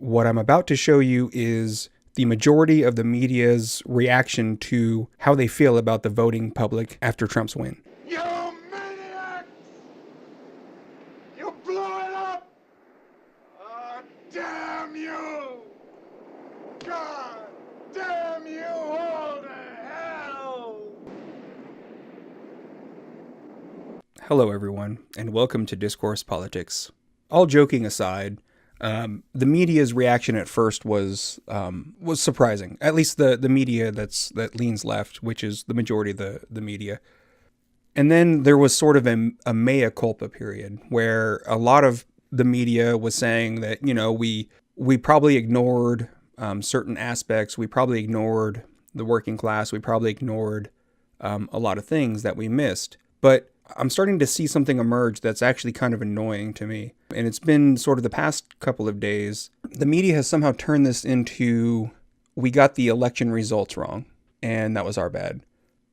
What I'm about to show you is the majority of the media's reaction to how they feel about the voting public after Trump's win. You maniacs! You blew it up! Oh, damn you! God damn you all to hell! Hello, everyone, and welcome to Discourse Politics. All joking aside, the media's reaction at first was surprising. At least the media that leans left, which is the majority of the media. And then there was sort of a mea culpa period where a lot of the media was saying that, you know, we probably ignored certain aspects. We probably ignored the working class. We probably ignored a lot of things that we missed. But I'm starting to see something emerge that's actually kind of annoying to me. And it's been sort of the past couple of days. The media has somehow turned this into, we got the election results wrong, and that was our bad.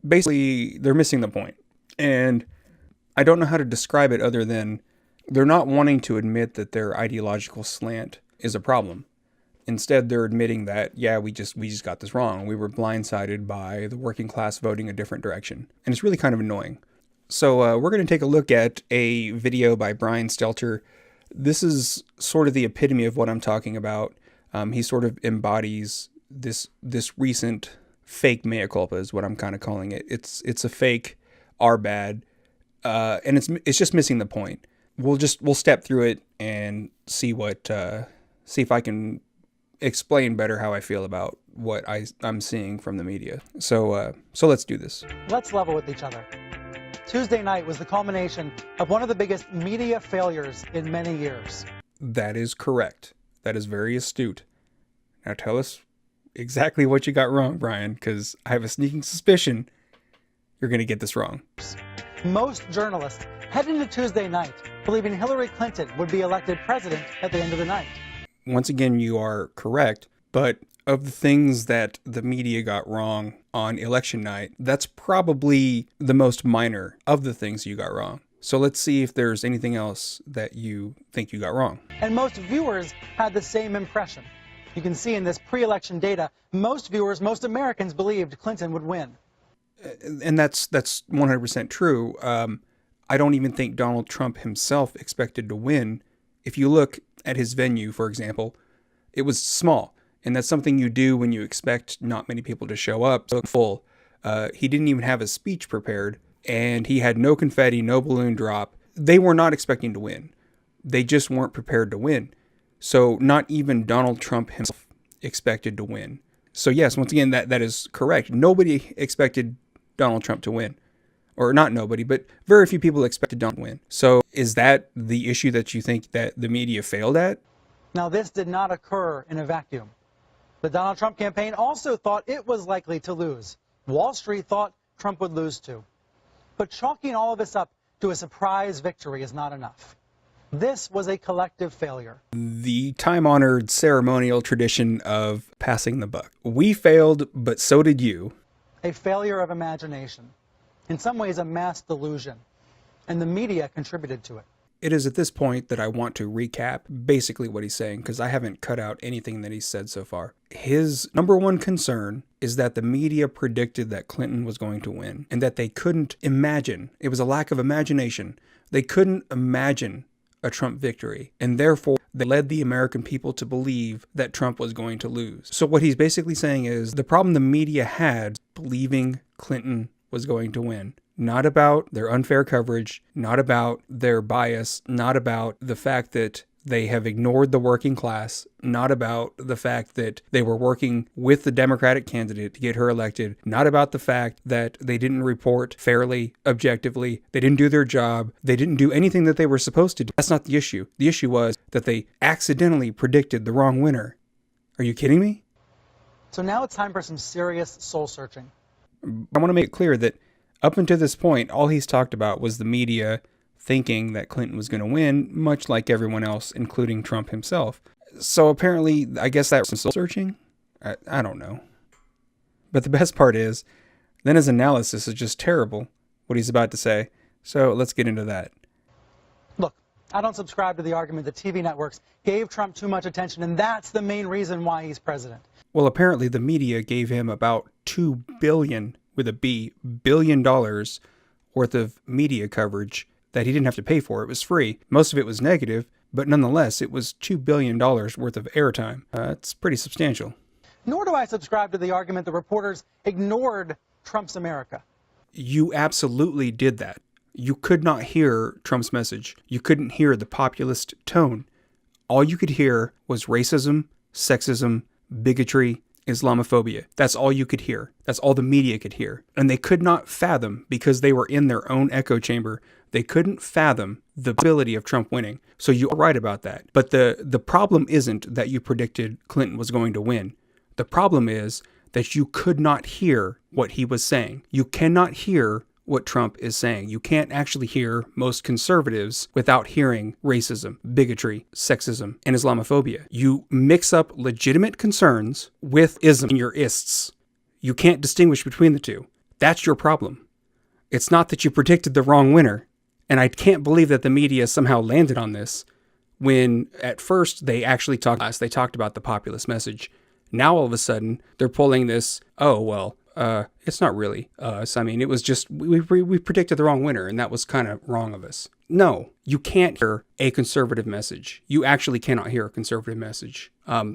Basically, they're missing the point. And I don't know how to describe it other than they're not wanting to admit that their ideological slant is a problem. Instead, they're admitting that, yeah, we just got this wrong. We were blindsided by the working class voting a different direction. And it's really kind of annoying. So we're going to take a look at a video by Stelter. This is sort of the epitome of what I'm talking about. He sort of embodies this recent fake mea culpa is what I'm kind of calling it. It's a fake our bad, and it's just missing the point. We'll step through it and see if I can explain better how I feel about what I'm seeing from the media. So let's do this. Let's level with each other. Tuesday night was the culmination of one of the biggest media failures in many years. That is correct. That is very astute. Now tell us exactly what you got wrong, Brian, because I have a sneaking suspicion you're going to get this wrong. Most journalists head into Tuesday night believing Hillary Clinton would be elected president at the end of the night. Once again, you are correct, but of the things that the media got wrong on election night, that's probably the most minor of the things you got wrong. So let's see if there's anything else that you think you got wrong. And most viewers had the same impression. You can see in this pre-election data, most Americans believed Clinton would win. And that's 100% true. I don't even think Donald Trump himself expected to win. If you look at his venue, for example, it was small. And that's something you do when you expect not many people to show up. So full. He didn't even have a speech prepared, and he had no confetti, no balloon drop. They were not expecting to win. They just weren't prepared to win. So not even Donald Trump himself expected to win. So yes, once again, that is correct. Nobody expected Donald Trump to win. Or not nobody, but very few people expected Donald to win. So is that the issue that you think that the media failed at? Now, this did not occur in a vacuum. The Donald Trump campaign also thought it was likely to lose. Wall Street thought Trump would lose too. But chalking all of this up to a surprise victory is not enough. This was a collective failure. The time-honored ceremonial tradition of passing the buck. We failed, but so did you. A failure of imagination. In some ways, a mass delusion. And the media contributed to it. It is at this point that I want to recap basically what he's saying, because I haven't cut out anything that he's said so far. His number one concern is that the media predicted that Clinton was going to win, and that they couldn't imagine. It was a lack of imagination. They couldn't imagine a Trump victory, and therefore they led the American people to believe that Trump was going to lose. So what he's basically saying is the problem the media had believing Clinton was going to win. Not about their unfair coverage, not about their bias, not about the fact that they have ignored the working class, not about the fact that they were working with the Democratic candidate to get her elected, not about the fact that they didn't report fairly, objectively, they didn't do their job, they didn't do anything that they were supposed to do. That's not the issue. The issue was that they accidentally predicted the wrong winner. Are you kidding me? So now it's time for some serious soul searching. I want to make it clear that up until this point, all he's talked about was the media thinking that Clinton was going to win, much like everyone else, including Trump himself. So apparently, I guess that was soul searching? I don't know. But the best part is, then his analysis is just terrible, what he's about to say. So let's get into that. Look, I don't subscribe to the argument that TV networks gave Trump too much attention, and that's the main reason why he's president. Well, apparently the media gave him about $2 billion, with a B, billion dollars worth of media coverage that he didn't have to pay for. It was free. Most of it was negative, but nonetheless, it was $2 billion worth of airtime. It's pretty substantial. Nor do I subscribe to the argument that reporters ignored Trump's America. You absolutely did that. You could not hear Trump's message. You couldn't hear the populist tone. All you could hear was racism, sexism, bigotry, Islamophobia. That's all you could hear. That's all the media could hear. And they could not fathom, because they were in their own echo chamber, they couldn't fathom the ability of Trump winning. So you are right about that. But the problem isn't that you predicted Clinton was going to win. The problem is that you could not hear what he was saying. You cannot hear what Trump is saying. You can't actually hear most conservatives without hearing racism, bigotry, sexism, and Islamophobia. You mix up legitimate concerns with ism in your ists. You can't distinguish between the two. That's your problem. It's not that you predicted the wrong winner. And I can't believe that the media somehow landed on this when at first they actually talked about the populist message. Now all of a sudden they're pulling this, oh, well, it's not really us. I mean, it was just, we predicted the wrong winner, and that was kind of wrong of us. No, you can't hear a conservative message. You actually cannot hear a conservative message.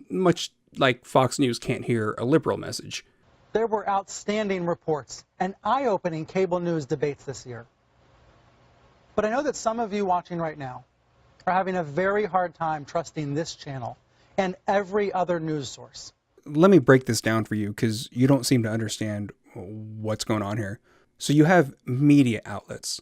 Much like Fox News can't hear a liberal message. There were outstanding reports and eye-opening cable news debates this year. But I know that some of you watching right now are having a very hard time trusting this channel and every other news source. Let me break this down for you, because you don't seem to understand what's going on here. So you have media outlets,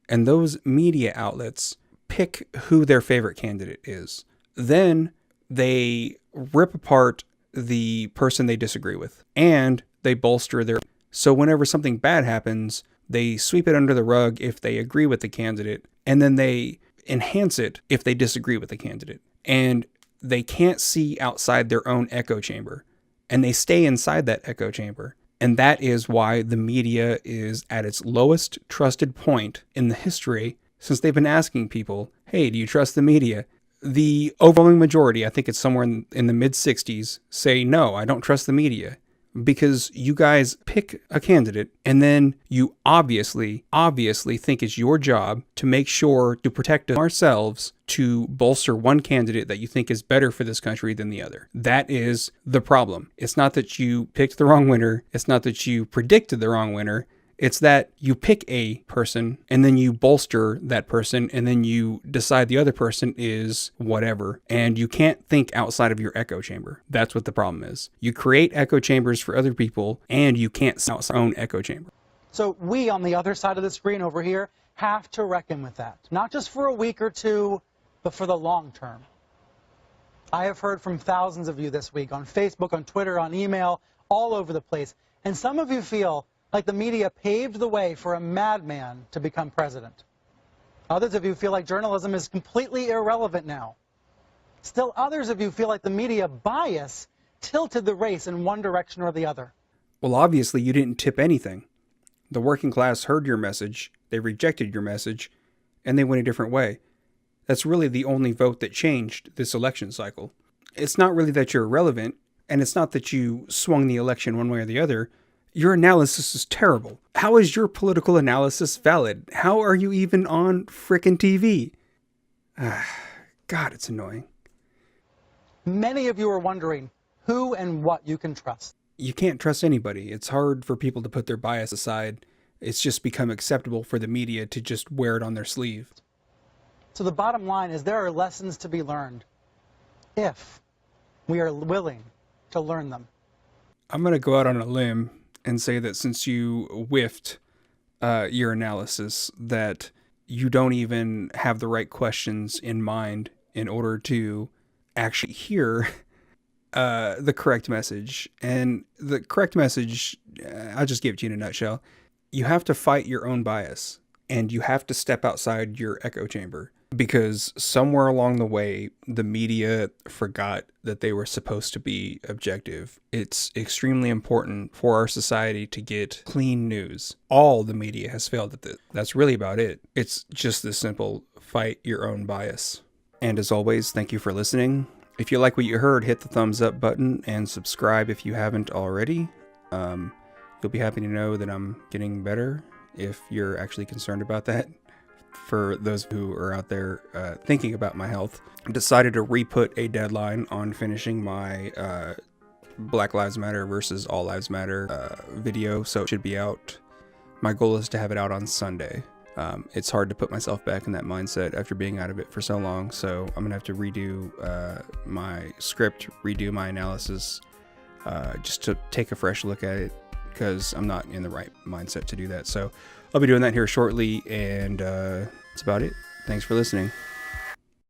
and those media outlets pick who their favorite candidate is. Then they rip apart the person they disagree with, and they bolster their... So whenever something bad happens, they sweep it under the rug if they agree with the candidate, and then they enhance it if they disagree with the candidate. And they can't see outside their own echo chamber, and they stay inside that echo chamber. And that is why the media is at its lowest trusted point in the history since they've been asking people, hey, do you trust the media? The overwhelming majority, I think it's somewhere in the mid-60s, say, no, I don't trust the media. Because you guys pick a candidate, and then you obviously think it's your job to make sure to protect ourselves, to bolster one candidate that you think is better for this country than the other. That is the problem. It's not that you picked the wrong winner. It's not that you predicted the wrong winner. It's that you pick a person, and then you bolster that person, and then you decide the other person is whatever. And you can't think outside of your echo chamber. That's what the problem is. You create echo chambers for other people, and you can't see outside your own echo chamber. So we on the other side of the screen over here have to reckon with that. Not just for a week or two, but for the long term. I have heard from thousands of you this week on Facebook, on Twitter, on email, all over the place. And some of you feel like the media paved the way for a madman to become president. Others of you feel like journalism is completely irrelevant now. Still others of you feel like the media bias tilted the race in one direction or the other. Well, obviously you didn't tip anything. The working class heard your message, they rejected your message, and they went a different way. That's really the only vote that changed this election cycle. It's not really that you're irrelevant, and it's not that you swung the election one way or the other. Your analysis is terrible. How is your political analysis valid? How are you even on frickin' TV? God, it's annoying. Many of you are wondering who and what you can trust. You can't trust anybody. It's hard for people to put their bias aside. It's just become acceptable for the media to just wear it on their sleeve. So the bottom line is there are lessons to be learned if we are willing to learn them. I'm going to go out on a limb and say that since you whiffed your analysis, that you don't even have the right questions in mind in order to actually hear the correct message. And the correct message, I'll just give it to you in a nutshell. You have to fight your own bias, and you have to step outside your echo chamber. because somewhere along the way, the media forgot that they were supposed to be objective. It's extremely important for our society to get clean news. All the media has failed at this. That's really about it. It's just this simple: fight your own bias. And as always, thank you for listening. If you like what you heard, hit the thumbs up button and subscribe if you haven't already. You'll be happy to know that I'm getting better if you're actually concerned about that. For those who are out there thinking about my health, I decided to re-put a deadline on finishing my Black Lives Matter versus All Lives Matter video, so it should be out. My goal is to have it out on Sunday. It's hard to put myself back in that mindset after being out of it for so long, so I'm gonna have to redo my script, redo my analysis, just to take a fresh look at it, because I'm not in the right mindset to do that. So I'll be doing that here shortly, and that's about it. Thanks for listening.